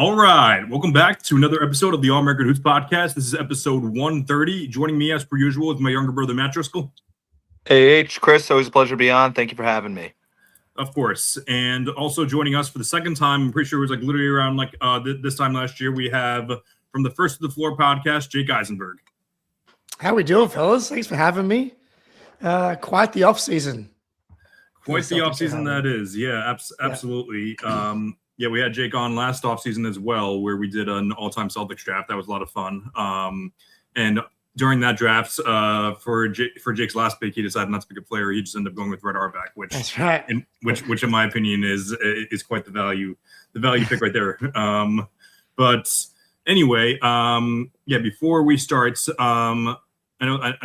All right, welcome back to another episode of the All American Hoops Podcast. This is episode 130. Joining me, as per usual, is my younger brother, Matt Driscoll. Hey, Chris, always a pleasure to be on. Thank you for having me. Of course. And also joining us for the second time, I'm pretty sure it was like literally around this time last year, we have from the First to the Floor podcast, Jake Issenberg. How we doing, fellas? Thanks for having me. Quite the off-season. Quite the off-season that is. Yeah, absolutely. Yeah, we had Jake on last offseason as well, where we did an all-time Celtics draft. That was a lot of fun. And during that draft, for Jake's last pick, he decided not to pick a player. He just ended up going with Red Auerbach, which that's right. Which in my opinion is quite the value pick right there. But anyway, before we start, I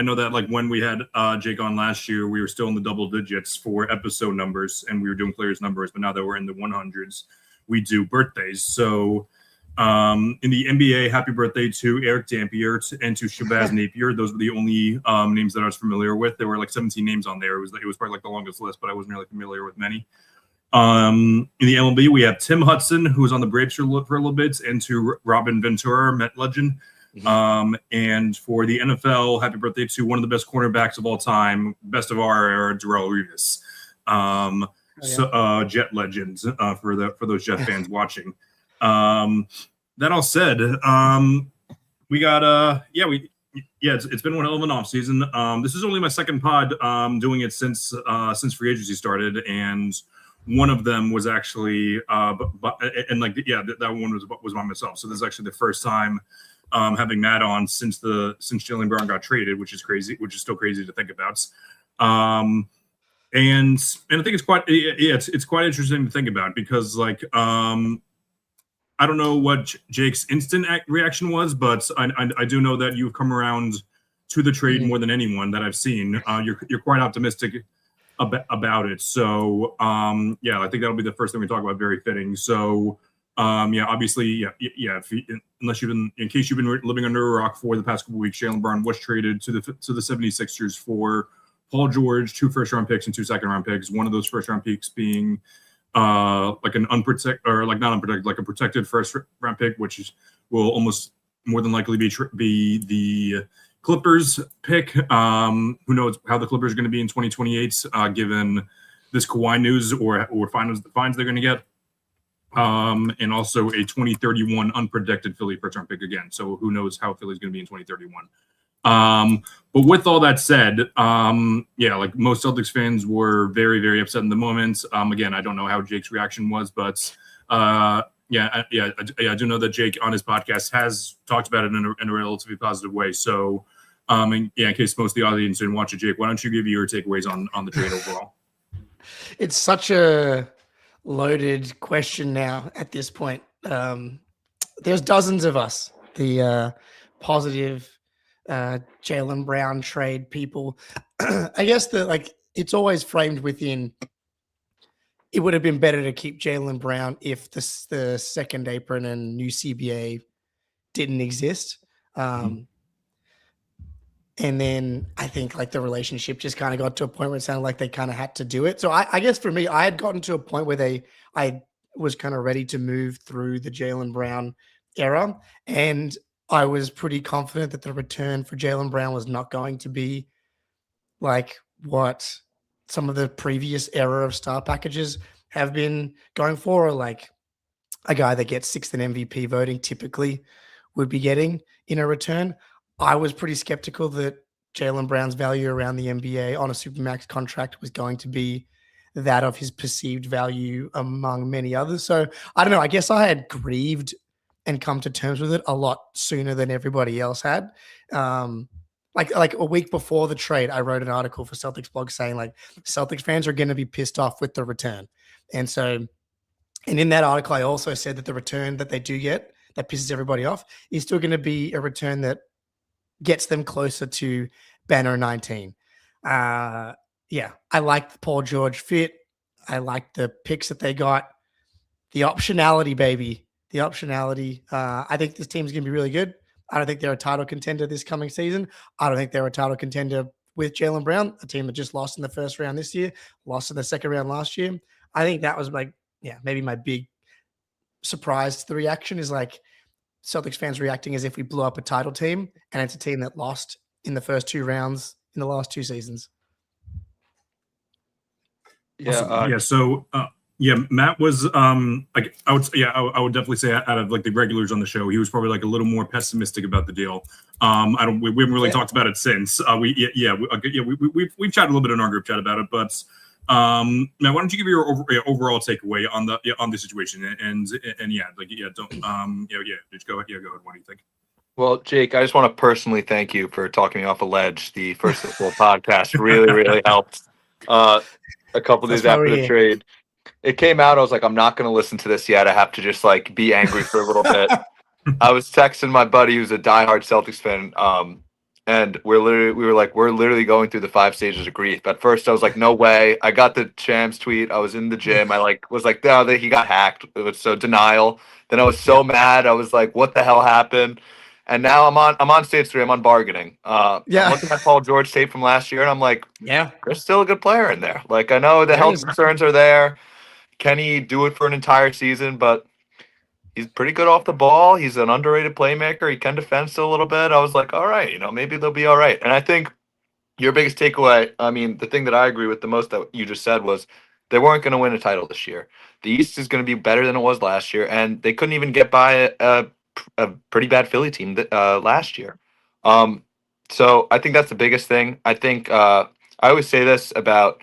know that like when we had Jake on last year, we were still in the double digits for episode numbers, and we were doing players' numbers. But now that we're in the 100s, we do birthdays. So in the NBA, happy birthday to Eric Dampier and to Shabazz Napier. Those were the only names that I was familiar with. There were like 17 names on there. It was probably like the longest list, but I wasn't really familiar with many. In the MLB, we have Tim Hudson, who was on the Braves for a little bit, and to Robin Ventura, Met legend. And for the NFL, happy birthday to one of the best cornerbacks of all time, best of our era, Darrelle Revis. Jet legends for those Jet fans watching. That all said, we got it's been one hell of an off season. This is only my second pod doing it since free agency started, and one of them was actually that one was by myself. So this is actually the first time having Matt on since Jaylen Brown got traded, which is crazy, which is still crazy to think about. And I think it's quite interesting to think about because I don't know what Jake's instant reaction was, but I do know that you've come around to the trade more than anyone that I've seen. You're quite optimistic about it. So I think that'll be the first thing we talk about. Very fitting. So obviously, unless in case you've been living under a rock for the past couple of weeks, Jaylen Brown was traded to the 76ers for Paul George, 2 first-round picks and 2 second-round picks. One of those first-round picks being like an unprotected, or like not unprotected, like a protected first-round pick, which will almost more than likely be the Clippers pick. Who knows how the Clippers are going to be in 2028, given this Kawhi news or fines they're going to get. And also a 2031 unprotected Philly first-round pick again. So who knows how Philly's going to be in 2031. But with all that said, like most Celtics fans were very, very upset in the moment. Again, I don't know how Jake's reaction was, but I do know that Jake on his podcast has talked about it in a relatively positive way. So, in case most of the audience didn't watch it, Jake, why don't you give your takeaways on the trade overall? It's such a loaded question now at this point. There's dozens of us, the positive Jaylen Brown trade people. I guess it's always framed within it would have been better to keep Jaylen Brown if the second apron and new CBA didn't exist. And then I think like the relationship just kind of got to a point where it sounded like they kind of had to do it. So I guess for me, I had gotten to a point where I was kind of ready to move through the Jaylen Brown era, and I was pretty confident that the return for Jaylen Brown was not going to be like what some of the previous era of star packages have been going for, or like a guy that gets 6th in MVP voting typically would be getting in a return. I was pretty skeptical that Jaylen Brown's value around the NBA on a Supermax contract was going to be that of his perceived value among many others. So I don't know. I guess I had grieved and come to terms with it a lot sooner than everybody else had. Like a week before the trade, I wrote an article for Celtics blog saying like Celtics fans are going to be pissed off with the return. And in that article, I also said that the return that they do get that pisses everybody off is still going to be a return that gets them closer to Banner 19. I like the Paul George fit. I like the picks that they got. The optionality, baby. The optionality. I think this team's going to be really good. I don't think they're a title contender this coming season. I don't think they're a title contender with Jaylen Brown, a team that just lost in the first round this year, lost in the second round last year. I think that was maybe my big surprised the reaction is like Celtics fans reacting as if we blew up a title team, and it's a team that lost in the first 2 rounds in the last 2 seasons. Yeah. Awesome. So Matt was like I would definitely say out of like the regulars on the show, he was probably like a little more pessimistic about the deal. We haven't really talked about it since. We've chatted a little bit in our group chat about it, but Matt, why don't you give your overall takeaway on the situation just go ahead. What do you think? Well, Jake, I just want to personally thank you for talking me off a ledge. The first football podcast really helped. A couple days after the trade, it came out. I was like, I'm not going to listen to this yet. I have to just like be angry for a little bit. I was texting my buddy who's a diehard Celtics fan, and we're literally going through the 5 stages of grief. At first, I was like, no way. I got the Shams tweet. I was in the gym. I was like, no, that he got hacked. It was so denial. Then I was so mad. I was like, what the hell happened? And now I'm on stage 3. I'm on bargaining. I'm looking at Paul George tape from last year, and I'm like, there's still a good player in there. Like, I know the health concerns are there. Can he do it for an entire season? But he's pretty good off the ball. He's an underrated playmaker. He can defend still a little bit. I was like, all right, maybe they'll be all right. And I think your biggest takeaway, I mean, the thing that I agree with the most that you just said was they weren't going to win a title this year. The East is going to be better than it was last year, and they couldn't even get by a pretty bad Philly team last year. So I think that's the biggest thing. I think I always say this about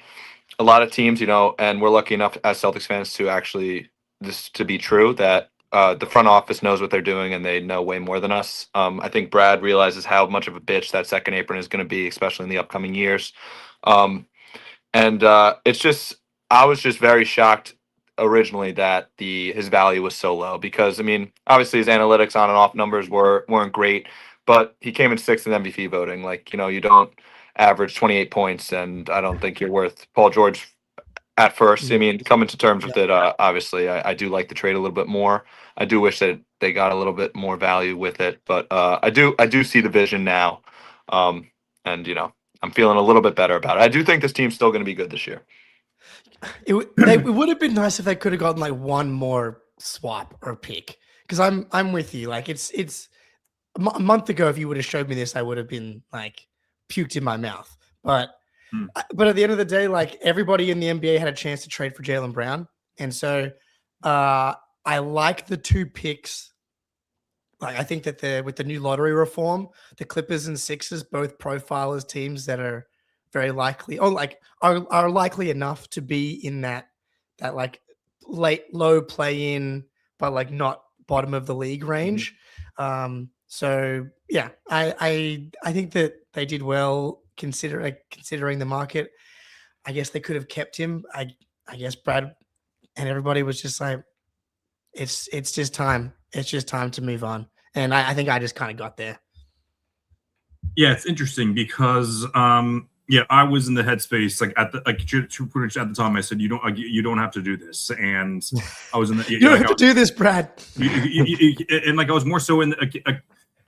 a lot of teams, and we're lucky enough as Celtics fans to actually this to be true that the front office knows what they're doing and they know way more than us. I think Brad realizes how much of a bitch that second apron is going to be, especially in the upcoming years. It's just, I was just very shocked originally that his value was so low because, I mean, obviously his analytics on and off numbers weren't great, but he came in 6th in MVP voting. Like, you don't average 28 points, and I don't think you're worth Paul George at first. I mean, coming to terms with it, obviously, I do like the trade a little bit more. I do wish that they got a little bit more value with it, but I do see the vision now, and I'm feeling a little bit better about it. I do think this team's still going to be good this year. It would have been nice if they could have gotten like one more swap or pick, because I'm with you. Like it's a month ago, if you would have showed me this, I would have been like puked in my mouth. But at the end of the day, like everybody in the NBA had a chance to trade for Jaylen Brown, and so I like the 2 picks. Like I think that with the new lottery reform, the Clippers and Sixers both profile as teams that are very likely, are likely enough to be in that like low play in, but like not bottom of the league range. So yeah, I think that they did well considering the market. I guess they could have kept him. I guess Brad and everybody was just like, it's just time. It's just time to move on. And I think I just kind of got there. Yeah, it's interesting because I was in the headspace at the time. I said you don't have to do this, and I was in the you don't have to do this, Brad. And like I was more so in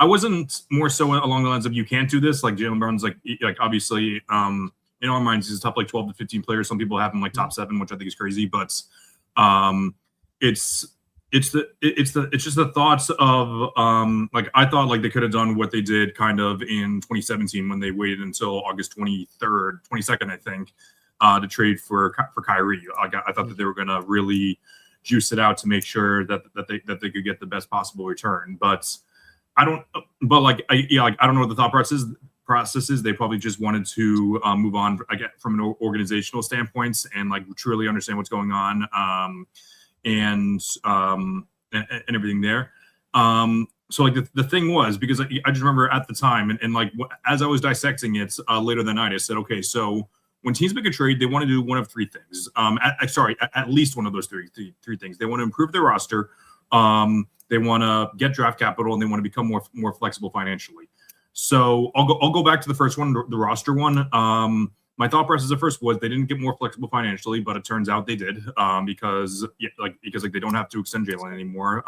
I wasn't more so along the lines of you can't do this. Like Jaylen Brown's like obviously in our minds he's a top like 12 to 15 player. Some people have him like top 7, which I think is crazy, but it's just the thoughts of like I thought like they could have done what they did kind of in 2017 when they waited until August 22nd, I think, to trade for Kyrie. I thought that they were going to really juice it out to make sure that they could get the best possible return. But I don't know what the thought process is. They probably just wanted to move on from an organizational standpoint and like truly understand what's going on. And everything there. So like the thing was, because I just remember at the time and like as I was dissecting it later that night, I said, okay, so when teams make a trade, they want to do one of 3 things. At least one of those three things. They want to improve their roster. They want to get draft capital, and they want to become more flexible financially. So I'll go back to the first one, the roster one. My thought process at first was they didn't get more flexible financially, but it turns out they did because they don't have to extend Jaylen anymore.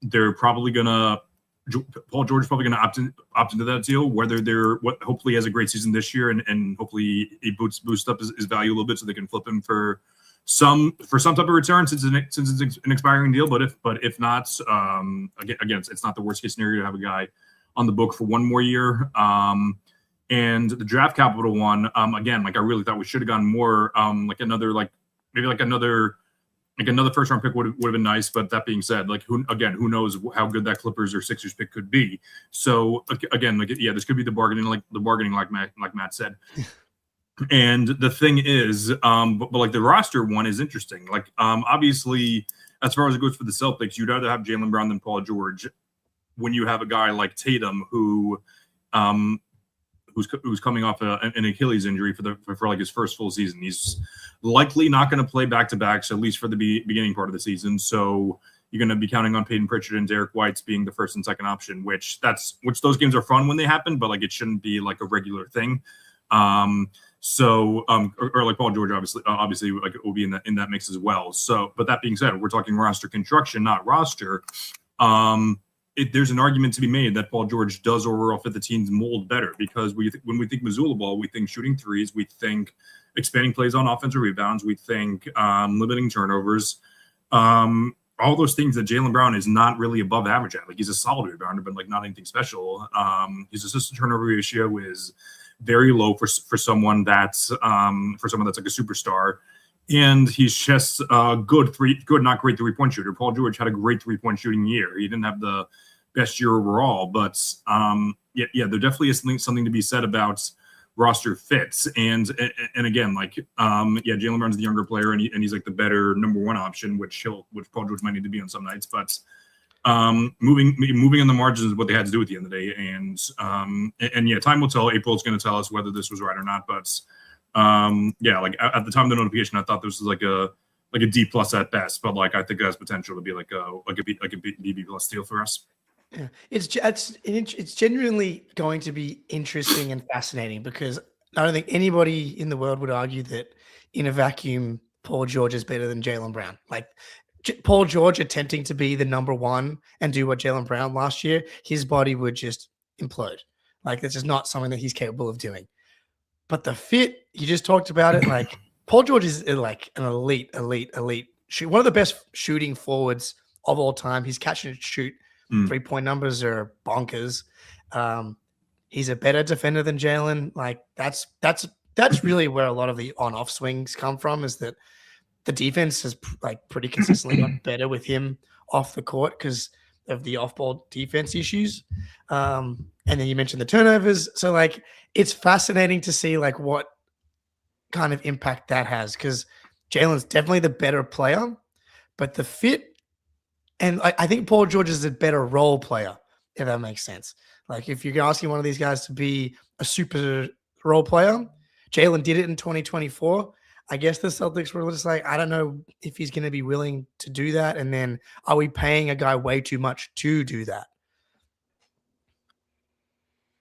They're probably gonna Paul George is probably gonna opt into that deal. Whether hopefully has a great season this year and hopefully he boost up his value a little bit so they can flip him for for some type of return since it's an expiring deal. But if not, again, it's not the worst case scenario to have a guy on the book for one more year. And the draft capital one, again, like I really thought we should have gotten more, like another first round pick would have been nice. But that being said, like who knows how good that Clippers or Sixers pick could be. So again, like this could be the bargaining, like Matt said. And the thing is, but like the roster one is interesting. Like obviously, as far as it goes for the Celtics, you'd rather have Jaylen Brown than Paul George when you have a guy like Tatum who's coming off an Achilles injury for like his first full season. He's likely not going to play back-to-backs, at least for the beginning part of the season. So you're going to be counting on Peyton Pritchard and Derek White's being the first and second option, which those games are fun when they happen, but like it shouldn't be like a regular thing. Or like Paul George, obviously like it will be in that mix as well. So, but that being said, we're talking roster construction, not roster. There's an argument to be made that Paul George does overall fit the team's mold better because when we think Missoula ball, we think shooting threes, we think expanding plays on offensive rebounds, we think limiting turnovers, all those things that Jaylen Brown is not really above average at. Like he's a solid rebounder, but like not anything special. His assist to turnover ratio is very low for someone that's like a superstar. And he's just good, not great 3-point shooter. Paul George had a great 3-point shooting year. He didn't have the best year overall, but there definitely is something to be said about roster fits. And again, like Jaylen Brown's the younger player, and he's like the better number one option, which Paul George might need to be on some nights. But moving in the margins is what they had to do at the end of the day. And time will tell. April is going to tell us whether this was right or not, but. Like at the time of the notification, I thought this was like a D plus at best, but like I think it has potential to be like a BB plus deal for us. Yeah, it's genuinely going to be interesting and fascinating because I don't think anybody in the world would argue that in a vacuum, Paul George is better than Jaylen Brown. Like Paul George attempting to be the number one and do what Jaylen Brown last year, his body would just implode. Like this is not something that he's capable of doing. But the fit, you just talked about it. Like Paul George is like an elite shoot. One of the best shooting forwards of all time. He's catch and shoot 3-point numbers are bonkers. He's a better defender than Jaylen. Like that's really where a lot of the on-off swings come from. Is that the defense has like pretty consistently got better with him off the court because of the off-ball defense issues. And then you mentioned the turnovers. So like it's fascinating to see like what kind of impact that has because Jaylen's definitely the better player, but the fit and I think Paul George is a better role player, if that makes sense. Like if you're asking one of these guys to be a super role player, Jaylen did it in 2024. I guess the Celtics were just like, I don't know if he's going to be willing to do that. And then are we paying a guy way too much to do that?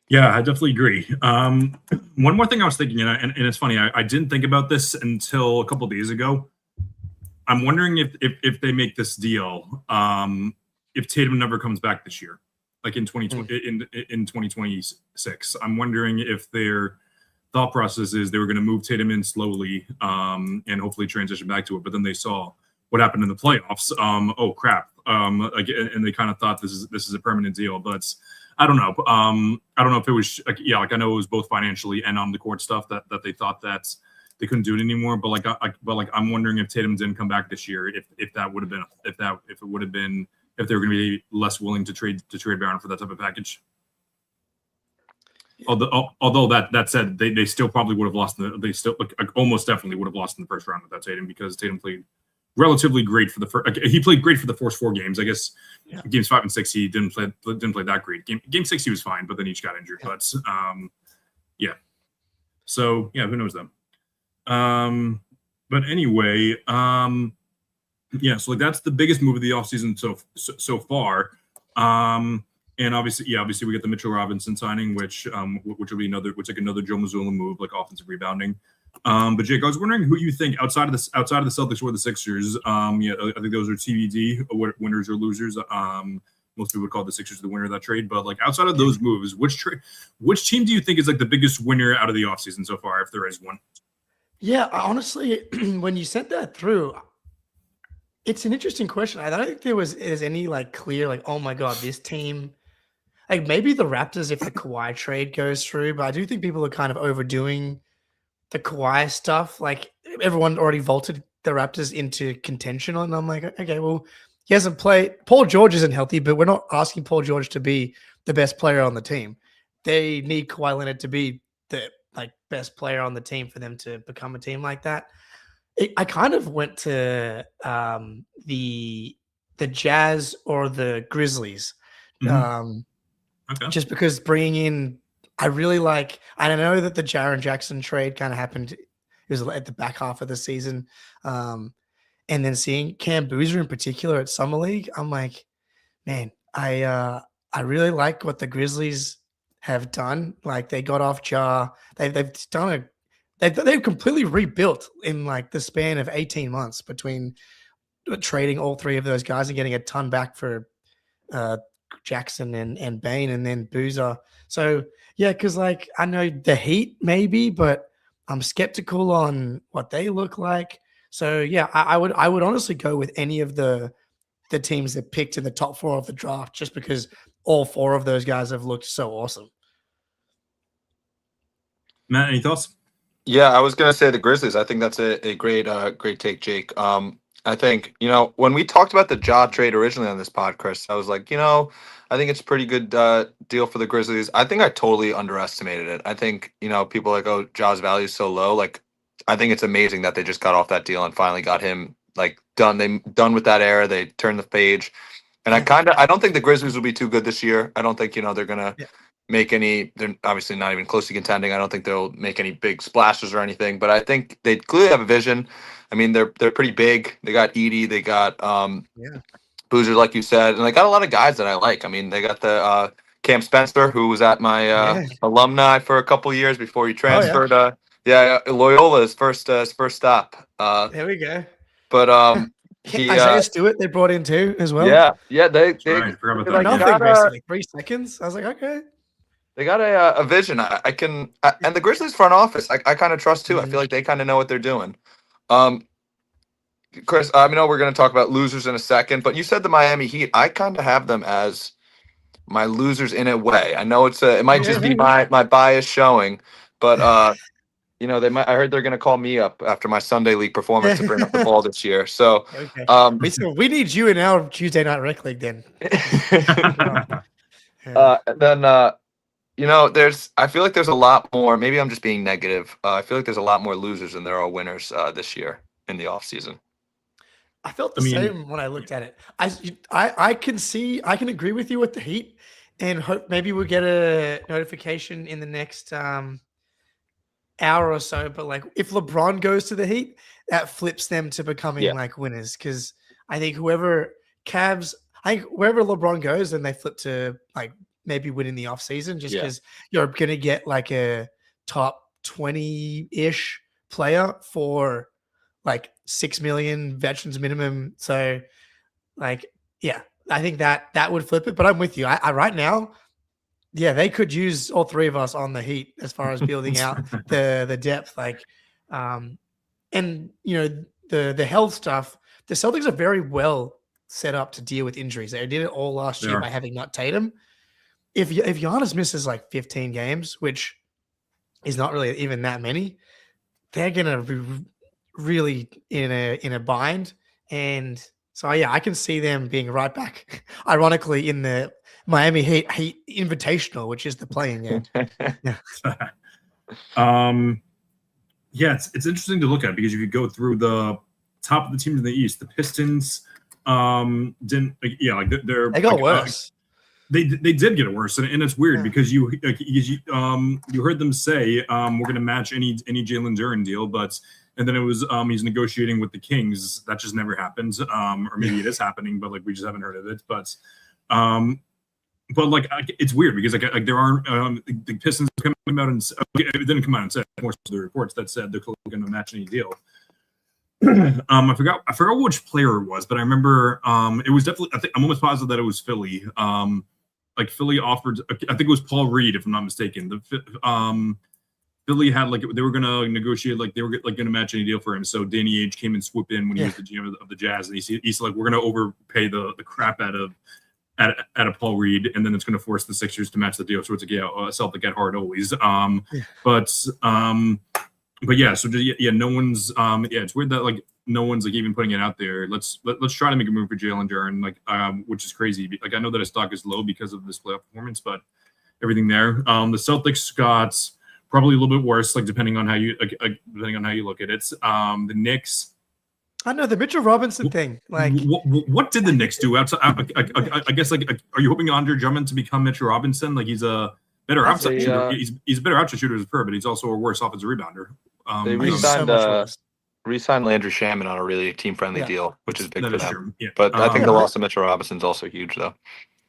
Yeah, I definitely agree. One more thing I was thinking, and it's funny, I didn't think about this until a couple of days ago. I'm wondering if they make this deal, if Tatum never comes back this year, like in 2026. I'm wondering if their thought process is they were going to move Tatum in slowly and hopefully transition back to it. But then they saw what happened in the playoffs. Oh crap! And they kind of thought this is a permanent deal, but I don't know. I don't know if it was like I know it was both financially and on the court stuff that they thought that they couldn't do it anymore. But I'm wondering if Tatum didn't come back this year, if they were going to be less willing to trade Brown for that type of package. Although that said, they still probably would have lost. They still almost definitely would have lost in the first round without Tatum because Tatum played relatively great for the first. He played great for the first 4 games. I guess games 5 and 6 he didn't play that great. Game 6 he was fine, but then he just got injured. But so who knows them. But anyway, so like that's the biggest move of the offseason so far. And obviously we get the Mitchell Robinson signing, which will be another Joe Mazzulla move, like offensive rebounding. But Jake, I was wondering who you think outside of the Celtics or the Sixers. I think those are TBD winners or losers. Most people would call the Sixers the winner of that trade. But like outside of those moves, which team do you think is like the biggest winner out of the offseason so far, if there is one? Yeah, honestly, when you sent that through, it's an interesting question. I don't think there's any like clear like, oh my god, this team. Like maybe the Raptors if the Kawhi trade goes through, but I do think people are kind of overdoing the Kawhi stuff. Like everyone already vaulted the Raptors into contention, and I'm like, okay, well, he hasn't played. Paul George isn't healthy, but we're not asking Paul George to be the best player on the team. They need Kawhi Leonard to be the like best player on the team for them to become a team like that. I kind of went to the Jazz or the Grizzlies. Mhm. Okay. Just because bringing in, I really like, I know that the Jaren Jackson trade kind of happened. It was at the back half of the season. And then seeing Cam Boozer in particular at Summer League, I'm like, man, I really like what the Grizzlies have done. Like they got off Ja. They've done they've completely rebuilt in like the span of 18 months between trading all three of those guys and getting a ton back for uh, Jackson and Bain and then Boozer. So yeah, because like I know the Heat maybe, but I'm skeptical on what they look like. So yeah, I would honestly go with any of the teams that picked in the top 4 of the draft just because all 4 of those guys have looked so awesome. Matt, any thoughts? Yeah, I was gonna say the Grizzlies. I think that's a great great take, Jake. I think, when we talked about the Ja trade originally on this podcast, I was like, I think it's a pretty good deal for the Grizzlies. I think I totally underestimated it. I think, people are like, oh, Ja's value is so low. Like, I think it's amazing that they just got off that deal and finally got him like done. They done with that era. They turned the page. And I don't think the Grizzlies will be too good this year. I don't think, they're gonna make any. They're obviously not even close to contending. I don't think they'll make any big splashes or anything. But I think they clearly have a vision. I mean, they're pretty big. They got Edie. They got Boozer, like you said, and they got a lot of guys that I like. I mean, they got the Cam Spencer, who was at my alumni for a couple years before he transferred. Loyola's first stop. There we go. But Isaiah Stewart they brought in too as well. Yeah, they Right, forgot about that. like, Nothing basically 3 seconds. I was like, okay. They got a vision. And the Grizzlies front office, I kind of trust too. I feel like they kind of know what they're doing. Chris, I know we're going to talk about losers in a second, but you said the Miami Heat. I kind of have them as my losers in a way. I know it might just be my bias showing, but they might. I heard they're going to call me up after my Sunday League performance to bring up the ball this year. So, we need you in our Tuesday Night Rec League then. I feel like there's a lot more. Maybe I'm just being negative. I feel like there's a lot more losers than there are winners this year in the offseason. I felt the same when I looked at it. I can agree with you with the Heat, and hope maybe we'll get a notification in the next hour or so. But like, if LeBron goes to the Heat, that flips them to becoming like winners. Because I think wherever LeBron goes, then they flip to like maybe winning the offseason just because you're going to get like a top 20-ish player for like 6 million veterans minimum. So like, I think that would flip it, but I'm with you. I right now, they could use all 3 of us on the Heat as far as building out the depth. Like, and the health stuff, the Celtics are very well set up to deal with injuries. They did it all last year by having not Tatum. If Giannis misses like 15 games, which is not really even that many, they're gonna be really in a bind. And so I can see them being right back, ironically, in the Miami Heat Invitational, which is the playing game. It's interesting to look at because if you go through the top of the teams in the East, the Pistons didn't they got worse. They did get it worse, and it's weird because you heard them say we're going to match any Jalen Duren deal, and then it was he's negotiating with the Kings. That just never happened, or maybe it is happening, but like we just haven't heard of it. But like it's weird because like there aren't the Pistons come out and it didn't come out and say more of the reports that said they're going to match any deal. I forgot which player it was, but I remember it was definitely. I'm almost positive that it was Philly. Like Philly offered, I think it was Paul Reed, if I'm not mistaken. Philly had like they were gonna negotiate, like they were like gonna match any deal for him. So Danny Ainge came and swooped in when he was the GM of the Jazz, and he's like, we're gonna overpay the crap out of a Paul Reed, and then it's gonna force the Sixers to match the deal. So it's like Celtic at heart always. But yeah, so no one's it's weird that like no one's like even putting it out there. Let's try to make a move for Jalen Duren, like which is crazy. Like I know that his stock is low because of this playoff performance, but everything there. The Celtics got probably a little bit worse, like depending on how you look at it. The Knicks. I know the Mitchell Robinson thing. Like, what did the Knicks do outside? I guess like, are you hoping Andre Drummond to become Mitchell Robinson? Like he's a better outside shooter. He's a better outside shooter as a player, but he's also a worse offensive rebounder. They re-signed Landry Shaman on a really team-friendly deal, which is big for them. Yeah. But I think the loss of Mitchell Robinson's also huge, though.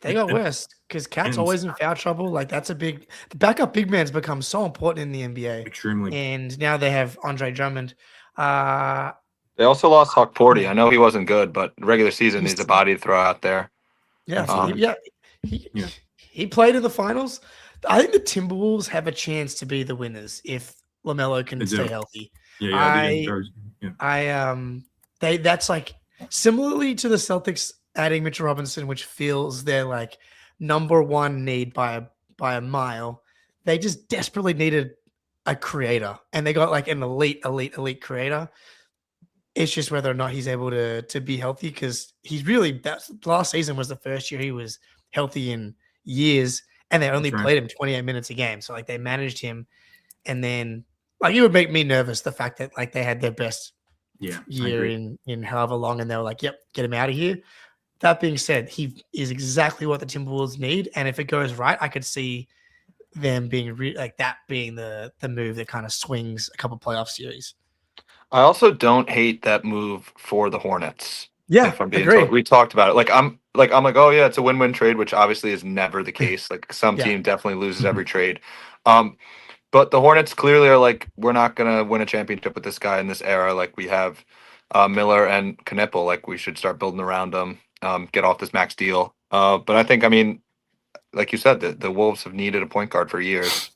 They got worse because Cat's always in foul trouble. Like that's the backup big man's become so important in the NBA. Extremely. And now they have Andre Drummond. They also lost Hawk Porty. I know he wasn't good, but regular season needs a body to throw out there. Yeah, he played in the finals. I think the Timberwolves have a chance to be the winners if LaMelo can stay healthy. That's like similarly to the Celtics adding Mitchell Robinson, which feels their like number one need by a mile. They just desperately needed a creator, and they got like an elite creator. It's just whether or not he's able to be healthy, because last season was the first year he was healthy in years, and they only played him 28 minutes a game. So like they managed him, and then like it would make me nervous the fact that like they had their best year in however long, and they were like, "Yep, get him out of here." That being said, he is exactly what the Timberwolves need, and if it goes right, I could see them being being the move that kind of swings a couple playoff series. I also don't hate that move for the Hornets. Yeah, if I'm being told. We talked about it. I'm like, oh yeah, it's a win-win trade, which obviously is never the case. Like some team definitely loses every trade. But the Hornets clearly are like, we're not gonna win a championship with this guy in this era. Like we have Miller and Knipple. Like we should start building around them. Get off this max deal. But I think, I mean, like you said, the Wolves have needed a point guard for years.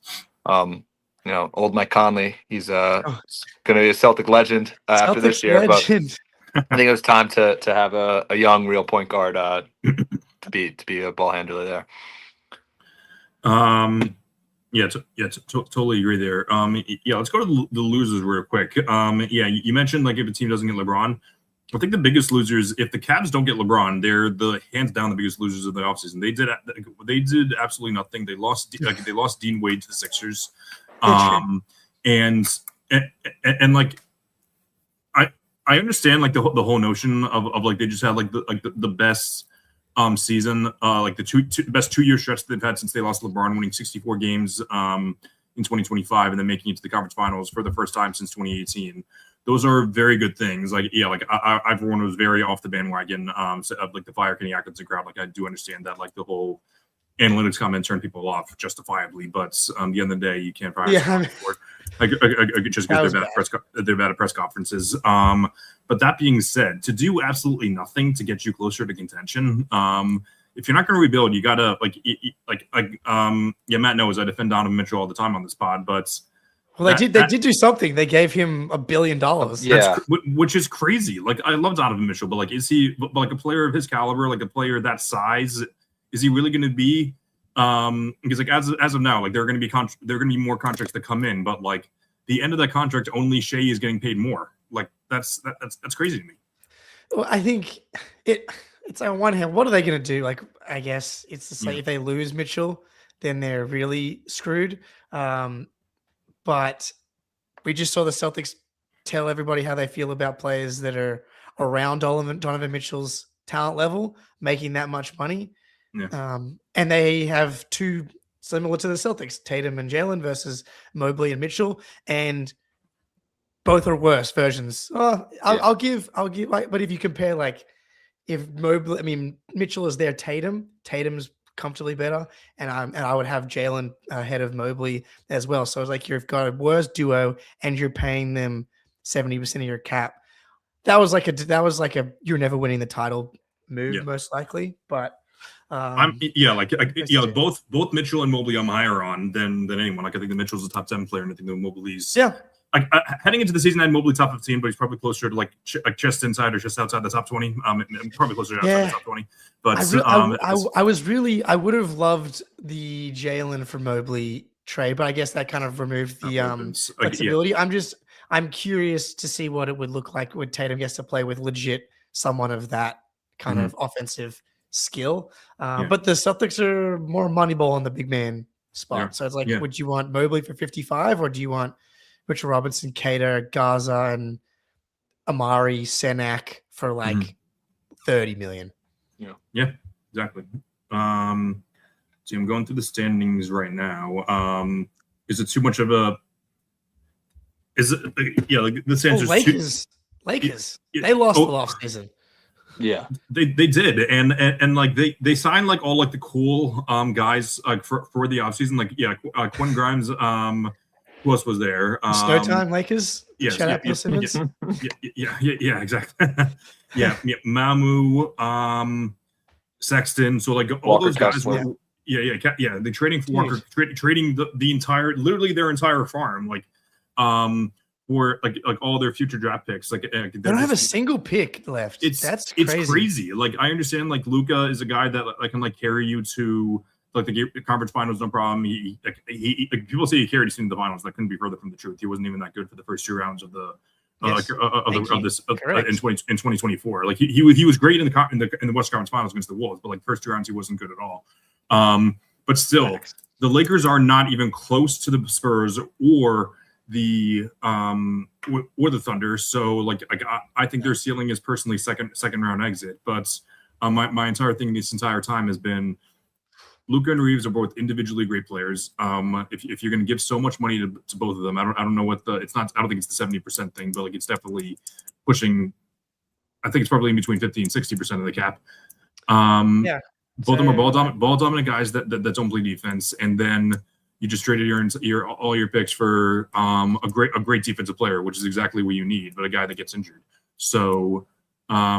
Old Mike Conley, he's going to be a Celtic legend after this year. Legend. But I think it was time to have a young, real point guard to be a ball handler there. Totally agree there. Let's go to the losers real quick. You mentioned like if a team doesn't get LeBron, I think the biggest losers, if the Cavs don't get LeBron, they're the hands down the biggest losers of the offseason. They did absolutely nothing. They lost Dean Wade to the Sixers. And like I understand like the whole notion of like they just had like the best season, like the best 2 year stretch that they've had since they lost LeBron, winning 64 games in 2025 and then making it to the conference finals for the first time since 2018. Those are very good things. Like I for one was very off the bandwagon of like the fire Kenny Atkinson crowd. Like I do understand that like the whole analytics comment turned people off justifiably, but at the end of the day, you can't fire for it. Just because they're bad at press conferences. But that being said, to do absolutely nothing to get you closer to contention, if you're not going to rebuild, you gotta Matt knows I defend Donovan Mitchell all the time on this pod, but they did do something. They gave him $1 billion. Which is crazy. Like I love Donovan Mitchell, but like is he like a player of his caliber, like a player that size? Is he really going to be? Because like as of now, like there are going to be more contracts that come in, but like the end of that contract, only Shea is getting paid more. Like that's crazy to me. Well, I think it's on one hand, what are they going to do? Like I guess it's just like if they lose Mitchell, then they're really screwed. But we just saw the Celtics tell everybody how they feel about players that are around Donovan Mitchell's talent level, making that much money. Yeah. And they have two similar to the Celtics, Tatum and Jalen versus Mobley and Mitchell, and both are worse versions. I'll give like, but if you compare like if Mitchell is there, Tatum's comfortably better, and I would have Jalen ahead of Mobley as well. So it's like you've got a worse duo and you're paying them 70% of your cap. That was like a you're never winning the title move most likely, but Both Mitchell and Mobley I'm higher on than anyone. Like I think the Mitchell's a top 10 player, and I think the Mobley's heading into the season I had Mobley top 15, but he's probably closer to like just inside or just outside the top 20. Probably closer to outside the top 20. But I would have loved the Jalen for Mobley trade, but I guess that kind of removed the flexibility. I'm curious to see what it would look like when Tatum gets to play with legit someone of that kind of offensive skill. But the Celtics are more Moneyball on the big man spot. So it's like, would you want Mobley for 55 or do you want Mitchell Robinson, Cater, Gaza, and Amari Senak for like 30 million? Yeah, exactly. So I'm going through the standings right now. Is it too much of a? Is it? Like the standings. Lakers. They lost the offseason. Yeah, they did, and like they signed like all like the cool guys like for the offseason. Like Quinn Grimes. Who else was there? Snowtime Lakers. Yes, Shout out to Simmons. Yeah, exactly. Mamu, Sexton. So like all Walker those guys Kessler. were. They're trading for Walker, trading the entire, literally their entire farm, like, for like all their future draft picks. Like they don't have a single pick left. That's crazy. It's crazy. Like I understand, like Luka is a guy that can like carry you to like the conference finals, no problem. He people say he carried his team to the finals. That couldn't be further from the truth. He wasn't even that good for the first 2 rounds of the in 2024. Like he was great in the West Conference Finals against the Wolves, but like first 2 rounds he wasn't good at all. But still, the Lakers are not even close to the Spurs or the Thunder. So like I think their ceiling is personally second round exit. But my entire thing this entire time has been Luka and Reeves are both individually great players. If you're going to give so much money to both of them, I don't know what it's not. I don't think it's the 70% thing, but like it's definitely pushing. I think it's probably in between 50 and 60% of the cap. Both of them are ball dominant guys that don't play defense, and then you just traded all your picks for a great defensive player, which is exactly what you need, but a guy that gets injured. So I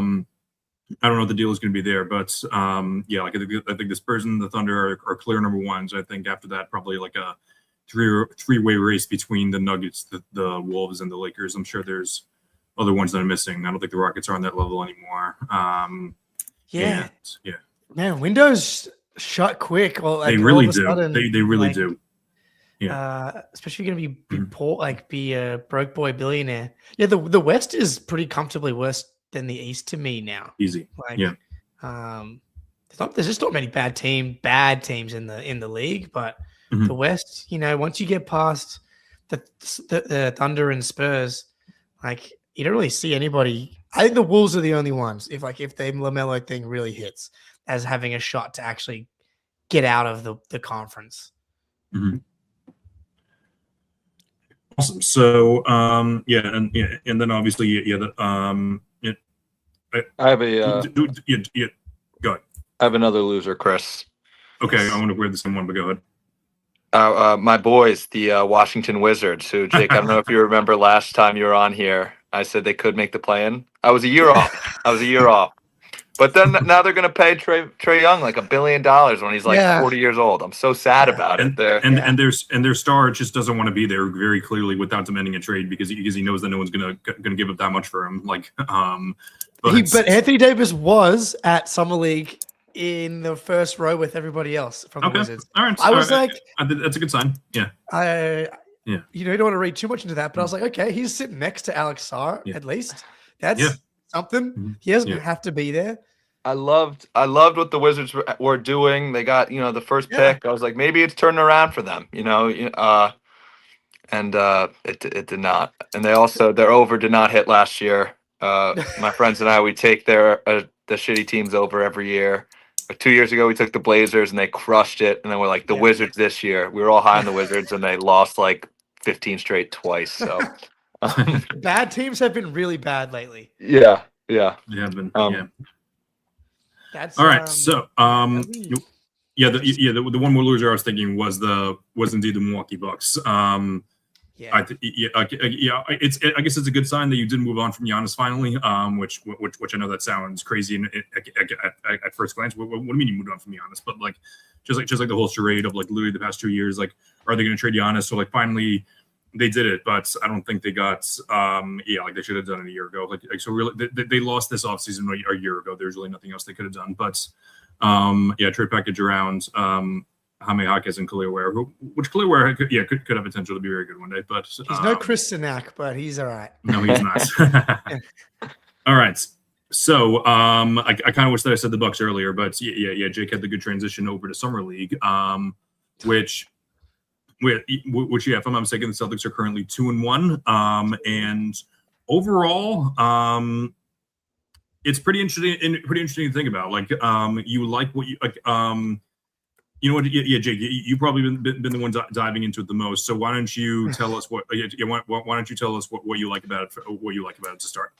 don't know what the deal is going to be there, but I think the Spurs and the Thunder are clear number ones. I think after that, probably like a three-way race between the Nuggets, the Wolves, and the Lakers. I'm sure there's other ones that are missing. I don't think the Rockets are on that level anymore. Man, windows shut quick. Well, like, they really do. Sudden, they really do. Yeah. Especially going to be poor, like be a broke boy billionaire. Yeah, the West is pretty comfortably worse than the East to me now. Easy. Like, there's just not many bad teams in the league, but the West, once you get past the Thunder and Spurs, like you don't really see anybody. I think the Wolves are the only ones. If the LaMelo thing really hits, as having a shot to actually get out of the conference. Mm-hmm. Awesome. So, and then obviously, I have a go ahead. I have another loser, Chris. Okay, I want to wear the same one, but go ahead. My boys, the Washington Wizards, who, Jake, I don't know if you remember last time you were on here, I said they could make the play-in. I was a year off. But then now they're going to pay Trae Young like $1 billion when he's like 40 years old. I'm so sad about it. And their star just doesn't want to be there very clearly without demanding a trade because he knows that no one's going to give up that much for him. Like, but Anthony Davis was at Summer League in the first row with everybody else from the Wizards. All right. I was that's a good sign. Yeah. You don't want to read too much into that, but I was like, okay, he's sitting next to Alex Sarr at least. That's something. Mm-hmm. He doesn't have to be there. I loved what the Wizards were doing. They got the first pick. I was like, maybe it's turning around for them. And it did not. And their over did not hit last year. My friends and I, we take the shitty teams over every year. 2 years ago, we took the Blazers and they crushed it. And then we're like the Wizards this year. We were all high on the Wizards and they lost like 15 straight twice. So bad teams have been really bad lately. Yeah. They have been. That's all right. So the one more loser I was thinking was indeed the Milwaukee Bucks. Yeah. I guess it's a good sign that you didn't move on from Giannis finally. Which I know that sounds crazy at first glance. What do you mean you moved on from Giannis? But like, just like the whole charade of like literally the past 2 years, like, are they going to trade Giannis? So like finally they did it, but I don't think they got like they should have done it a year ago. Like so really they lost this offseason a year ago. There's really nothing else they could have done. But trade package around Jaime Jaquez and Khalil Ware, which Khalil Ware could have potential to be very good one day. But he's no Chris Sinak, but he's all right. No, he's not. All right. So I kind of wish that I said the Bucks earlier, but Jake had the good transition over to Summer League, which if I'm not mistaken, the Celtics are currently 2-1, and overall, it's pretty interesting to think about. Like, you like what you like. You know what? Yeah, Jake, you've probably been the one diving into it the most. So why don't you tell us what? Why don't you tell us what you like about it? What you like about it to start?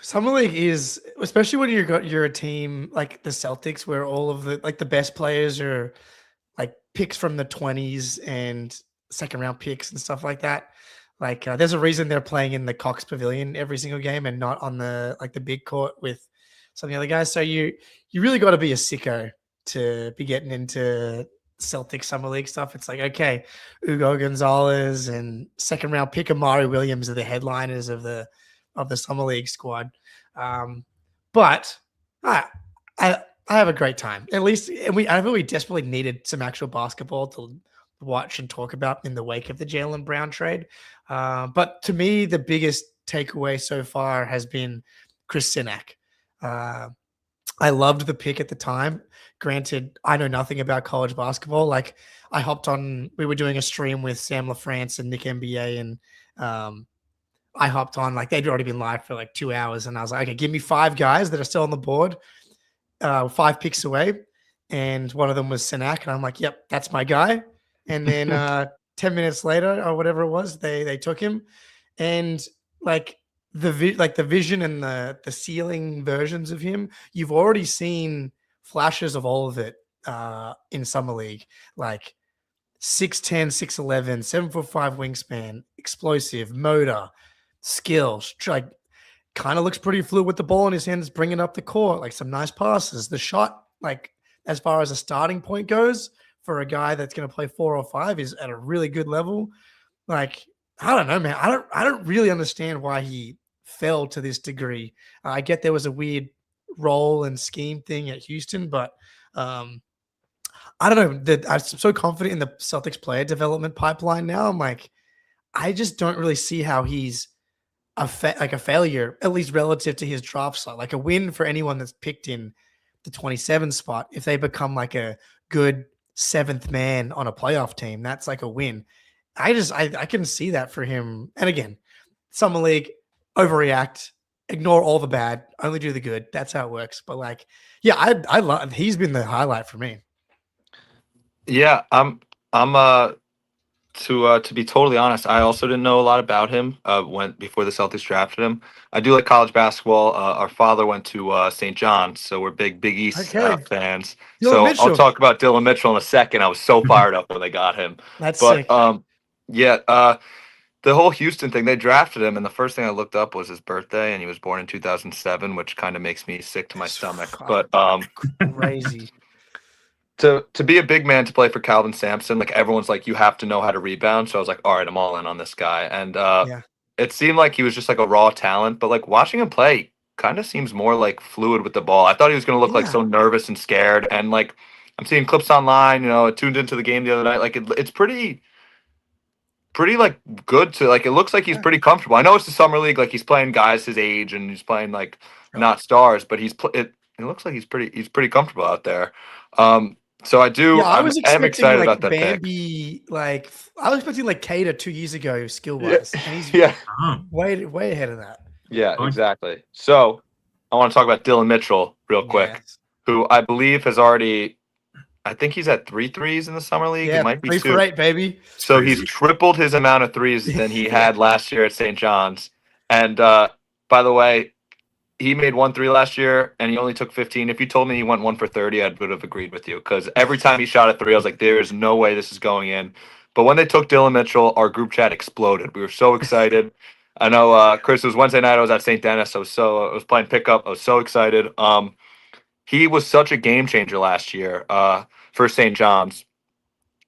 Summer League is, especially when you're a team like the Celtics, where all of the best players are like picks from the 20s and second round picks and stuff like that. Like there's a reason they're playing in the Cox Pavilion every single game and not on the big court with some of the other guys. So you really got to be a sicko to be getting into Celtics Summer League stuff. It's like, okay, Hugo Gonzalez and second round pick Amari Williams are the headliners of the Summer League squad. But I have a great time. At least, and I think we desperately needed some actual basketball to watch and talk about in the wake of the Jaylen Brown trade. But to me, the biggest takeaway so far has been Chris Sinak. I loved the pick at the time. Granted, I know nothing about college basketball. Like I hopped on, we were doing a stream with Sam LaFrance and Nick NBA, and I hopped on, like they'd already been live for like 2 hours, and I was like, okay, give me 5 guys that are still on the board, 5 picks away. And one of them was Sinak, and I'm like, yep, that's my guy. And then 10 minutes later or whatever it was, they took him. And like the vision and the ceiling versions of him, you've already seen flashes of all of it in Summer League, like 6'10", 6'11", 7'5" wingspan, explosive, motor, skills, like kind of looks pretty fluid with the ball in his hands, bringing up the court, like some nice passes. The shot, like as far as a starting point goes for a guy that's going to play 4 or 5 is at a really good level. Like, I don't know, man. I don't really understand why he fell to this degree. I get there was a weird role and scheme thing at Houston, but I don't know. I'm so confident in the Celtics player development pipeline now. I'm like, I just don't really see how he's a failure, at least relative to his draft slot. Like a win for anyone that's picked in the 27 spot. If they become like a good 7th man on a playoff team, that's like a win. I can see that for him. And again, Summer League, overreact, ignore all the bad, only do the good. That's how it works. But like, yeah, I love, he's been the highlight for me. Yeah, I'm to be totally honest, I also didn't know a lot about him before the Celtics drafted him. I do like college basketball. Our father went to St. John's, so we're big East fans. Dylan Mitchell. I'll talk about Dylan Mitchell in a second. I was so fired up when they got him. That's sick. The whole Houston thing, they drafted him, and the first thing I looked up was his birthday, and he was born in 2007, which kind of makes me sick to my stomach. But crazy. To be a big man to play for Calvin Sampson, like everyone's like, you have to know how to rebound. So I was like, all right, I'm all in on this guy. And it seemed like he was just like a raw talent, but like watching him play kind of seems more like fluid with the ball. I thought he was going to look like so nervous and scared. And like I'm seeing clips online, I tuned into the game the other night. Like it's pretty like good to like, it looks like he's pretty comfortable. I know it's the Summer League, like he's playing guys his age and he's playing like not stars, but it looks like he's pretty comfortable out there. So I do. Yeah, I'm excited like about that Bambi, pick. Like I was expecting like Cater 2 years ago, skill wise, and he's way ahead of that. Yeah, exactly. So I want to talk about Dylan Mitchell real quick, who I believe has already. I think he's at 3 threes in the Summer League. Yeah, it might be 3 2. for 8, baby. So he's tripled his amount of threes than he had last year at St. John's. And by the way, he made 1 3 last year, and he only took 15. If you told me he went 1 for 30, I would have agreed with you, because every time he shot a 3, I was like, there is no way this is going in. But when they took Dylan Mitchell, our group chat exploded. We were so excited. I know, Chris, it was Wednesday night. I was at St. Denis. I was playing pickup. I was so excited. He was such a game changer last year for St. John's.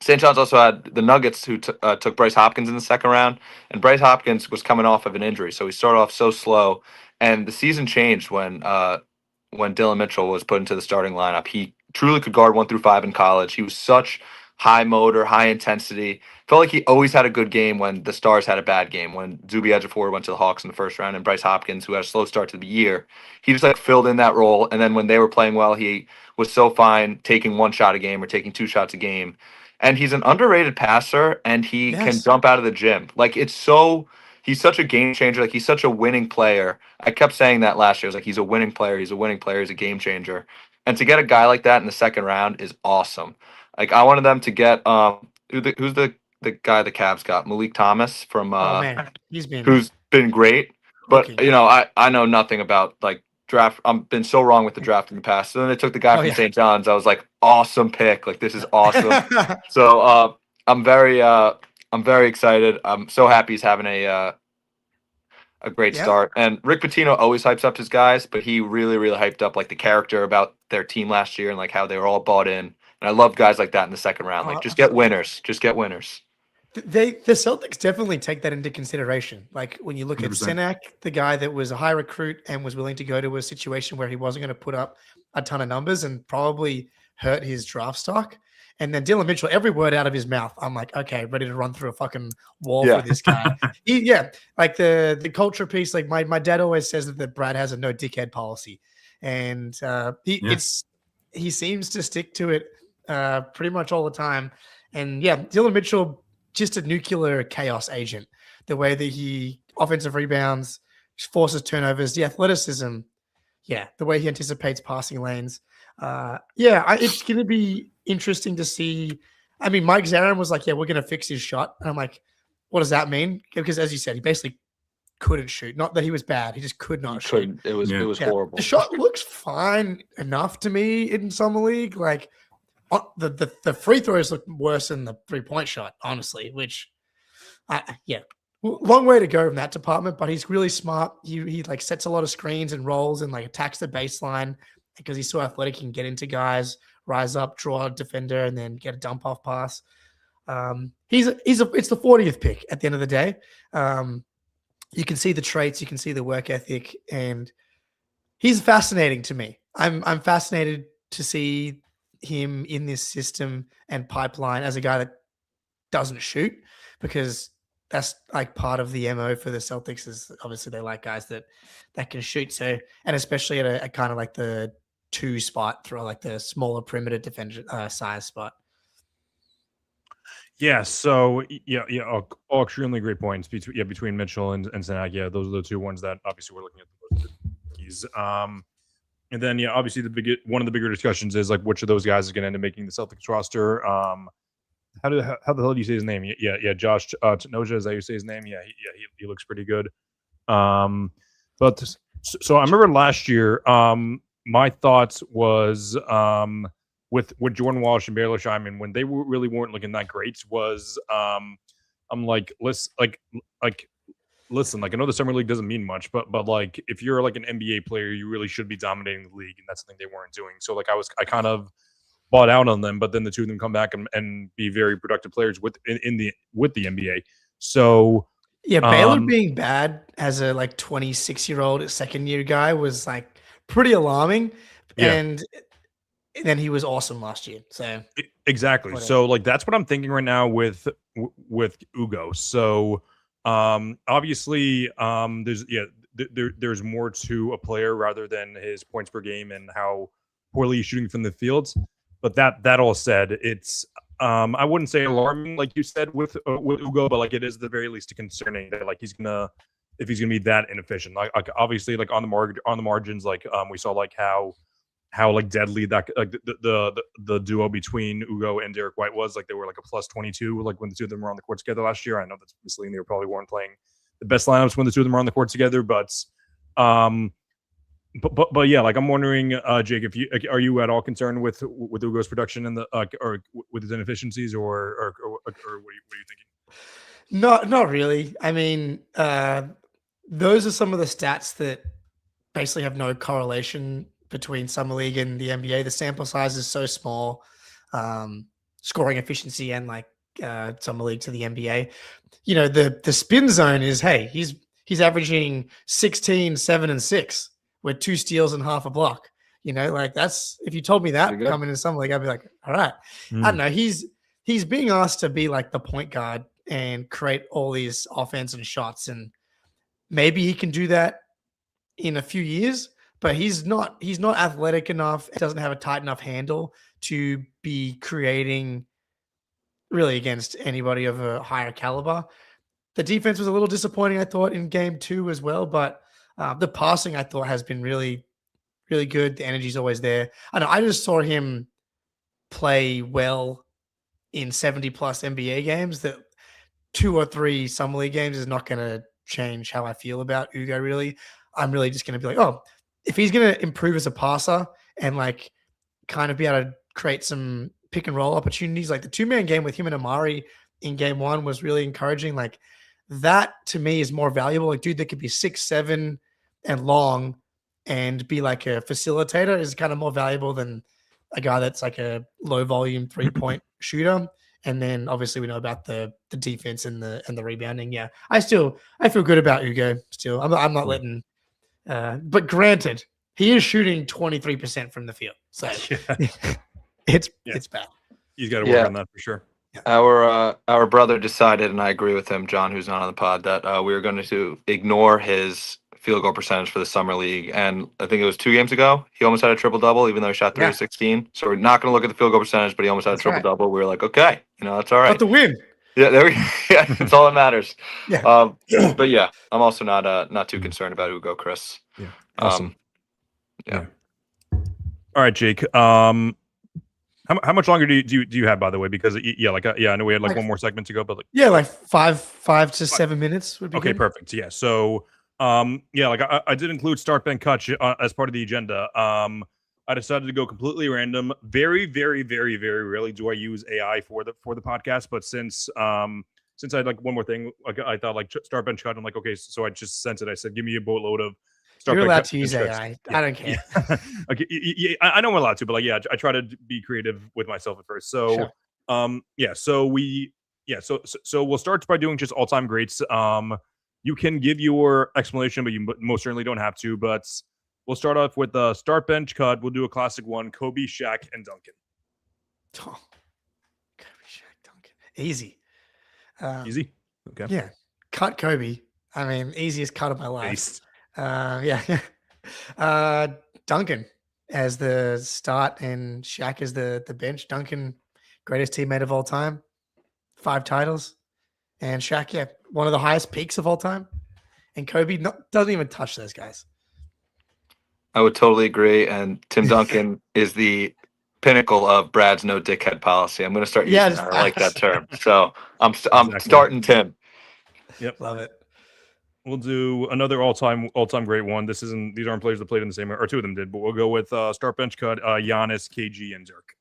St. John's also had the Nuggets, who took Bryce Hopkins in the second round, and Bryce Hopkins was coming off of an injury, so he started off so slow. And the season changed when Dylan Mitchell was put into the starting lineup. He truly could guard 1 through 5 in college. He was such high motor, high intensity. Felt like he always had a good game when the Stars had a bad game. When Zuby Ejiofor went to the Hawks in the first round, and Bryce Hopkins, who had a slow start to the year, he just like filled in that role. And then when they were playing well, he was so fine taking 1 shot a game or taking 2 shots a game. And he's an underrated passer, and he can jump out of the gym. Like, he's such a game changer. Like, he's such a winning player. I kept saying that last year. I was like, he's a winning player. He's a winning player. He's a game changer. And to get a guy like that in the second round is awesome. Like, I wanted them to get who's the guy the Cavs got? Malik Thomas from who's been great. But I know nothing about like draft. I've been so wrong with the draft in the past. So then they took the guy from St. John's. I was like, awesome pick. Like, this is awesome. So I'm very excited. I'm so happy he's having a great start. And Rick Pitino always hypes up his guys, but he really, really hyped up like the character about their team last year and like how they were all bought in. And I love guys like that in the second round. Like, just get winners. Just get winners. The Celtics definitely take that into consideration. Like, when you look at 100%. Senak, the guy that was a high recruit and was willing to go to a situation where he wasn't going to put up a ton of numbers and probably hurt his draft stock. And then Dylan Mitchell, every word out of his mouth, I'm like, okay, ready to run through a fucking wall for this guy. Like the culture piece. Like my dad always says that Brad has a no dickhead policy, and he seems to stick to it pretty much all the time. And Dylan Mitchell, just a nuclear chaos agent. The way that he offensive rebounds, forces turnovers, the athleticism, the way he anticipates passing lanes. It's going to be interesting to see. I mean, Mike Zarin was like, we're going to fix his shot. And I'm like, what does that mean? Because as you said, he basically couldn't shoot. Not that he was bad. He just could not shoot. It was horrible. The shot looks fine enough to me in summer league. Like, the free throws look worse than the 3-point shot, honestly, which, long way to go from that department, but he's really smart. He like sets a lot of screens and rolls and like attacks the baseline because he's so athletic. He can get into guys, rise up, draw a defender, and then get a dump off pass. It's the 40th pick at the end of the day. You can see the traits, you can see the work ethic, and he's fascinating to me. I'm fascinated to see him in this system and pipeline as a guy that doesn't shoot, because that's like part of the MO for the Celtics is obviously they like guys that can shoot. So, and especially at a kind of like the 2 spot, throw like the smaller perimeter defender size spot. Yeah. So all extremely great points between Mitchell and Senak. Yeah, those are the 2 ones that obviously we're looking at the most keys. And then obviously one of the bigger discussions is like which of those guys is going to end up making the Celtics roster. How the hell do you say his name? Josh Tanoja, is that how you say his name? He looks pretty good. But so I remember last year, my thoughts was with Jordan Walsh and Baylor Scheinman when they really weren't looking that great. Was I'm like, listen, like I know the summer league doesn't mean much, but like if you're like an NBA player, you really should be dominating the league, and that's something they weren't doing. So like I kind of bought out on them, but then the 2 of them come back and be very productive players with the NBA. So Baylor being bad as a like 26-year-old second year guy was like pretty alarming, and then he was awesome last year. So exactly. Whatever. So like that's what I'm thinking right now with Ugo. So obviously there's more to a player rather than his points per game and how poorly he's shooting from the field. But that all said, it's I wouldn't say alarming like you said with Ugo, but like it is at the very least concerning that like if he's gonna be that inefficient. Like obviously like on the margins, like we saw like how like deadly that like the duo between Ugo and Derek White was. Like they were like a plus 22 like when the 2 of them were on the court together last year. I know that's misleading. They probably weren't playing the best lineups when the 2 of them were on the court together, but But yeah, like I'm wondering, Jake, if are you at all concerned with Ugo's production and or with his inefficiencies, or what are you thinking? Not really. I mean, those are some of the stats that basically have no correlation between summer league and the NBA. The sample size is so small, scoring efficiency and like summer league to the NBA. You know, the spin zone is, hey, he's averaging 16, 7, and 6 with 2 steals and half a block. You know, like that's, if you told me that coming in summer league, I'd be like, all right. I don't know. He's being asked to be like the point guard and create all these offense and shots, and maybe he can do that in a few years, but he's not athletic enough. He doesn't have a tight enough handle to be creating really against anybody of a higher caliber. The defense was a little disappointing, I thought, in game 2 as well, but the passing I thought has been really, really good. The energy's always there. I know I just saw him play well in 70 plus NBA games. That 2 or 3 summer league games is not going to change how I feel about Ugo. Really, I'm really just going to be like, oh, if he's going to improve as a passer and like kind of be able to create some pick and roll opportunities, like the 2-man game with him and Amari in game 1 was really encouraging. Like that to me is more valuable. Like dude that could be 6'7" and long and be like a facilitator is kind of more valuable than a guy that's like a low volume 3-point shooter. And then obviously we know about the defense and the rebounding. Yeah, I feel good about Ugo still. I'm not letting. But granted, he is shooting 23% from the field, so it's bad. He's got to work on that for sure. Our brother decided, and I agree with him, John, who's not on the pod, that we were going to ignore his field goal percentage for the summer league. And I think it was 2 games ago, he almost had a triple double, even though he shot 3 of 16. So we're not going to look at the field goal percentage, but he almost had a triple double. We were like, okay, that's all right. But the win. Yeah, there we. Yeah, that's all that matters. Yeah. But yeah, I'm also not too concerned about Ugo, Chris. Yeah. Awesome. Yeah. All right, Jake. How much longer do you have, by the way? Because I know we had like one more segment to go, but like 5 to 7 minutes would be okay. good. Perfect. Yeah. So I did include start, bench, cut as part of the agenda. I decided to go completely random. Very, very, very, very rarely do I use AI for the podcast, but since I had like one more thing, like I thought like start, bench, cut. I'm like, okay, so I just sent it. I said, give me a boatload of. You're allowed to use AI. I don't care. Okay, I know I'm allowed to, but like, I try to be creative with myself at first. So, sure. So we'll start by doing just all-time greats. You can give your explanation, but you most certainly don't have to. But we'll start off with the start, bench, cut. We'll do a classic one: Kobe, Shaq, and Duncan. Oh, Kobe, Shaq, Duncan. Easy. Easy. Okay. Yeah. Cut Kobe. I mean, easiest cut of my life. Based. Duncan as the start and Shaq as the bench. Duncan, greatest teammate of all time, 5 titles, and Shaq, one of the highest peaks of all time, and Kobe doesn't even touch those guys. I would totally agree, and Tim Duncan is the pinnacle of Brad's no dickhead policy. I'm going to start using that. I like that term, so I'm starting Tim. Yep, love it. We'll do another all-time great one. These aren't players that played in the same, or 2 of them did, but we'll go with start, bench, cut, Giannis, KG, and Dirk.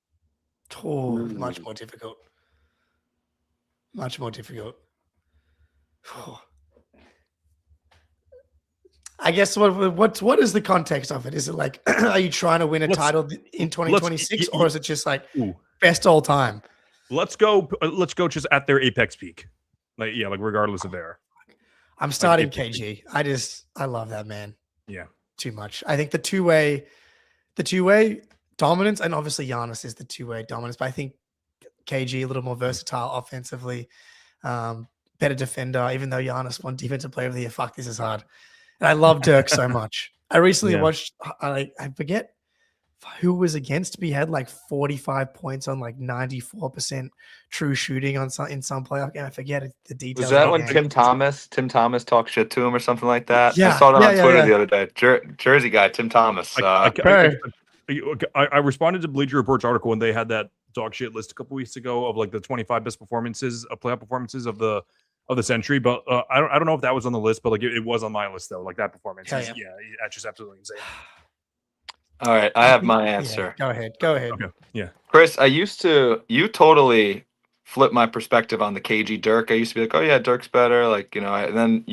Oh, much more difficult. Much more difficult. Oh. I guess what is the context of it? Is it like, are you trying to win a title in 2026, or is it just like best all time? Let's go just at their apex peak, like regardless of their. I'm starting KG. I love that man. Yeah. Too much. I think the two-way dominance, and obviously Giannis is the two-way dominance, but I think KG a little more versatile offensively, better defender, even though Giannis won defensive player of the year. Fuck, this is hard. And I love Dirk so much. I recently watched, I forget who was against, but he had like 45 points on like 94% true shooting in some playoff game. I forget the details. Was that when Tim Thomas talked shit to him or something like that? Yeah, I saw that on Twitter the other day. Jersey guy, Tim Thomas. I responded to Bleacher Report's article when they had that dog shit list a couple weeks ago of like the 25 best performances, playoff performances of the century. But I don't know if that was on the list, but like it was on my list though. Like that performance, that's just absolutely insane. All right, I have my answer. Yeah, go ahead. Okay. Yeah. Chris, you totally flipped my perspective on the KG Dirk. I used to be like, oh yeah, Dirk's better. Like, and then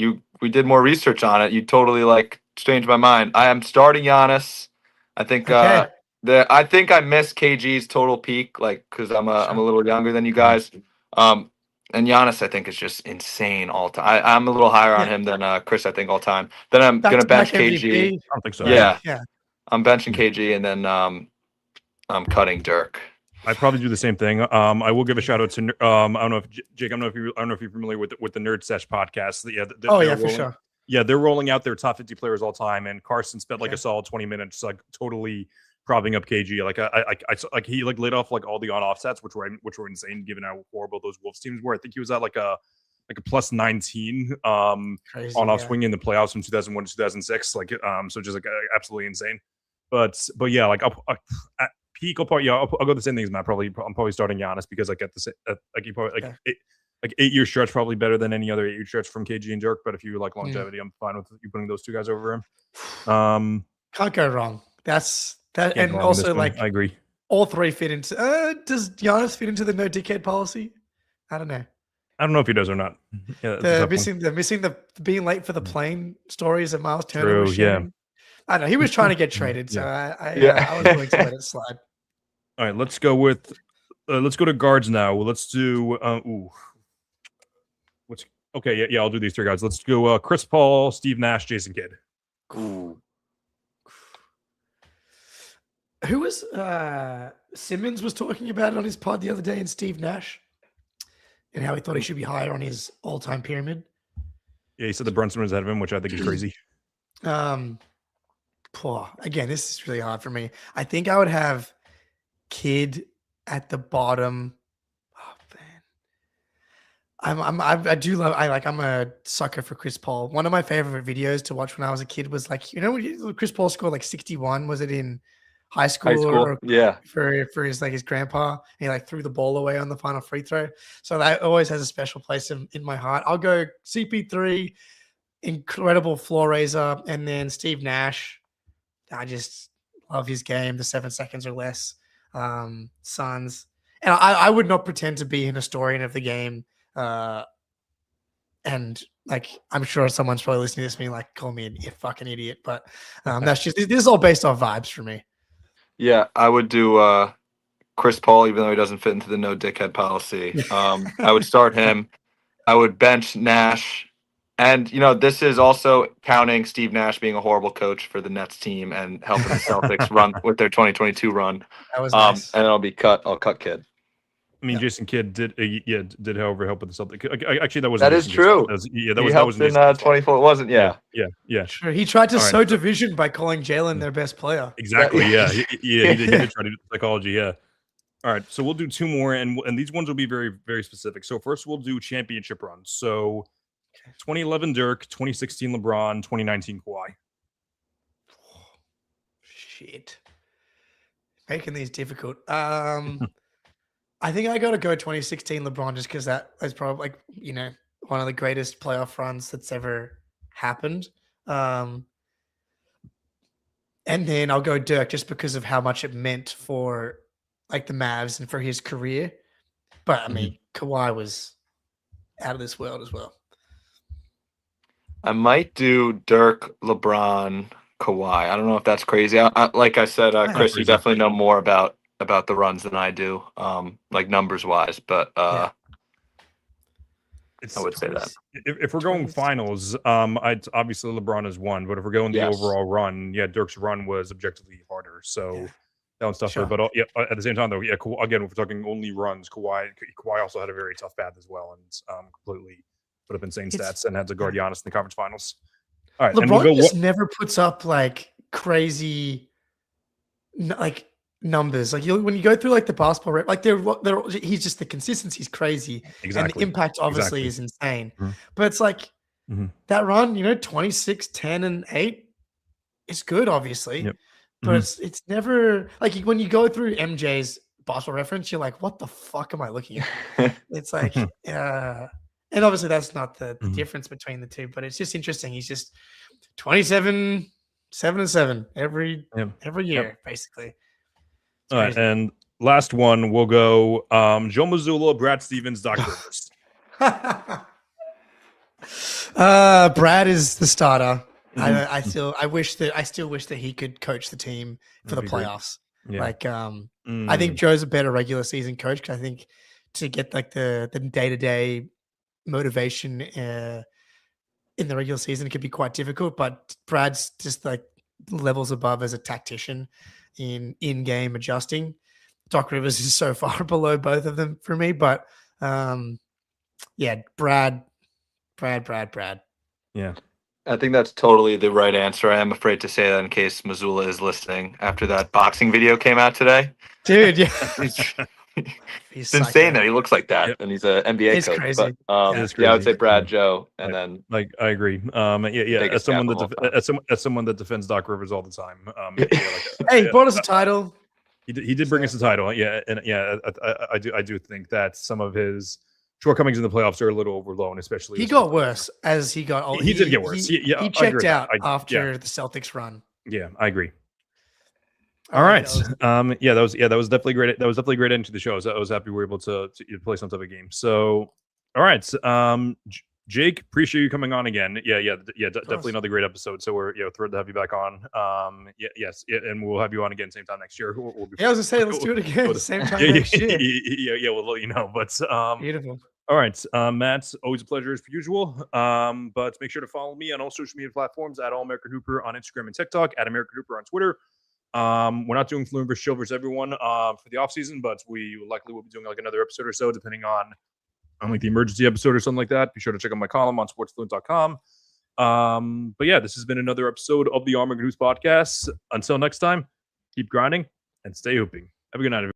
we did more research on it. You totally like changed my mind. I am starting Giannis. I think Okay. I think I missed KG's total peak, like, because I'm a little younger than you guys. And Giannis, I think, is just insane all time. I'm a little higher on him than Chris, I think, all time. Then I'm gonna bench KG. MVP. I don't think so. Yeah. Yeah. I'm benching KG, and then I'm cutting Dirk. I'd probably do the same thing. I will give a shout out to I don't know if Jake. I don't know if you're familiar with the Nerd Sesh podcast. For sure. Yeah, they're rolling out their top 50 players all time, and Carson spent like a solid 20 minutes, like totally propping up KG. Like he like lit off like all the on offsets, which were insane given how horrible those Wolves teams were. I think he was at like a plus 19 on off swing in the playoffs from 2001 to 2006. Like so just like absolutely insane. But yeah, like at peak, I'll go the same thing as Matt. I'm probably starting Giannis because like he probably like 8 year stretch probably better than any other 8 year stretch from KG and Dirk. But if you like longevity, I'm fine with you putting those two guys over him. Can't go wrong. And also like I agree. All three fit into. Does Giannis fit into the no dickhead policy? I don't know. I don't know if he does or not. Yeah, the missing the being late for the plane stories of Miles Turner. True, yeah. I don't know. He was trying to get traded, so I was willing to let it slide. All right, let's go to guards now. Let's do I'll do these three guys. Let's go Chris Paul, Steve Nash, Jason Kidd. Ooh. Who was Simmons was talking about it on his pod the other day, and Steve Nash, and how he thought he should be higher on his all-time pyramid. Yeah, he said the Brunson was ahead of him, which I think is crazy. Again, this is really hard for me. I think I would have Kidd at the bottom. Oh man, I'm a sucker for Chris Paul. One of my favorite videos to watch when I was a kid was like, when Chris Paul scored like 61. Was it in high school? Yeah. For his grandpa, and he like threw the ball away on the final free throw. So that always has a special place in my heart. I'll go CP3, incredible floor raiser, and then Steve Nash. I just love his game. The 7 seconds or less. Suns. And I would not pretend to be an historian of the game. And like, I'm sure someone's probably listening to this being like, call me a fucking idiot. But this is all based off vibes for me. Yeah, I would do Chris Paul, even though he doesn't fit into the no dickhead policy. I would start him. I would bench Nash. And, this is also counting Steve Nash being a horrible coach for the Nets team and helping the Celtics run with their 2022 run. That was nice. And I'll cut Kidd. I mean, Jason Kidd did however help with the Celtics. Actually, that is true. That was in 24. It wasn't. Yeah. Sure. He tried to sow division by calling Jalen their best player. Exactly. Yeah. He did try to do psychology. Yeah. All right. So we'll do two more, and these ones will be very, very specific. So first, we'll do championship runs. So 2011 Dirk, 2016 LeBron, 2019 Kawhi. Shit. Making these difficult. I think I got to go 2016 LeBron just because that is probably one of the greatest playoff runs that's ever happened. And then I'll go Dirk just because of how much it meant for like the Mavs and for his career. But I mean, Kawhi was out of this world as well. I might do Dirk, LeBron, Kawhi. I don't know if that's crazy. Like I said, Chris, you definitely know more about the runs than I do, like numbers wise. But I would say that if we're going finals, I'd obviously LeBron is one. But if we're going the overall run, Dirk's run was objectively harder. So that one's tougher. Sure. But at the same time, though, again, if we're talking only runs, Kawhi also had a very tough path as well, and completely put up insane stats and had to guard Giannis in the conference finals. All right, LeBron just never puts up like crazy, like numbers. Like when you go through like the basketball rep, like he's just the consistency is crazy, and the impact obviously is insane. Mm-hmm. But it's like that run, 26, 10, and 8 is good, obviously. Yep. But it's never like when you go through MJ's basketball reference, you're like, what the fuck am I looking at? It's like, and obviously that's not the difference between the two, but it's just interesting. He's just 27, 7-7 every Yep. year, basically. It's All right, crazy. and last one will go Joe Mazzulla, Brad Stevens, Doc Rivers. Brad is the starter. Mhm. I still wish that he could coach the team for the That'd be great. playoffs. Yeah. Like, I think Joe's a better regular season coach because I think to get like the day-to-day motivation in the regular season, it could be quite difficult. But Brad's just like levels above as a tactician in-game adjusting. Doc Rivers is so far below both of them for me. But yeah, Brad. Yeah. I think that's totally the right answer. I am afraid to say that in case Missoula is listening after that boxing video came out today. Dude, yeah. It's insane that he looks like that, and he's an NBA It's coach. crazy. But It is yeah, I would crazy. say Brad, Yeah. Joe, and then Like I agree. Yeah. As biggest someone gap of all that as someone that defends Doc Rivers all the time. Hey, he brought us a title. He did bring us a title. Yeah, and yeah, I do think that some of his shortcomings in the playoffs are a little overblown, especially He got worse as he got older. He did get worse. He I agree checked with out that. after the Celtics run. Yeah, I agree. All right. That was definitely great. That was definitely a great end to the show. I was happy we were able to play some type of game. So, all right. Jake, appreciate you coming on again. Definitely another great episode. So we're thrilled to have you back on. And we'll have you on again same time next year. We'll be, I was gonna say let's do it again same time next year. Yeah, we'll let you know. But Beautiful. All right, Matt, always a pleasure as per usual. But make sure to follow me on all social media platforms at All American Hooper on Instagram and TikTok, at American Hooper on Twitter. We're not doing Fluent versus Chill versus everyone for the off season, but we likely will be doing like another episode or so, depending on like the emergency episode or something like that. Be sure to check out my column on sportsfluent.com. But yeah, this has been another episode of the All American Hoops podcast. Until next time, keep grinding and stay hooping. Have a good night, everyone.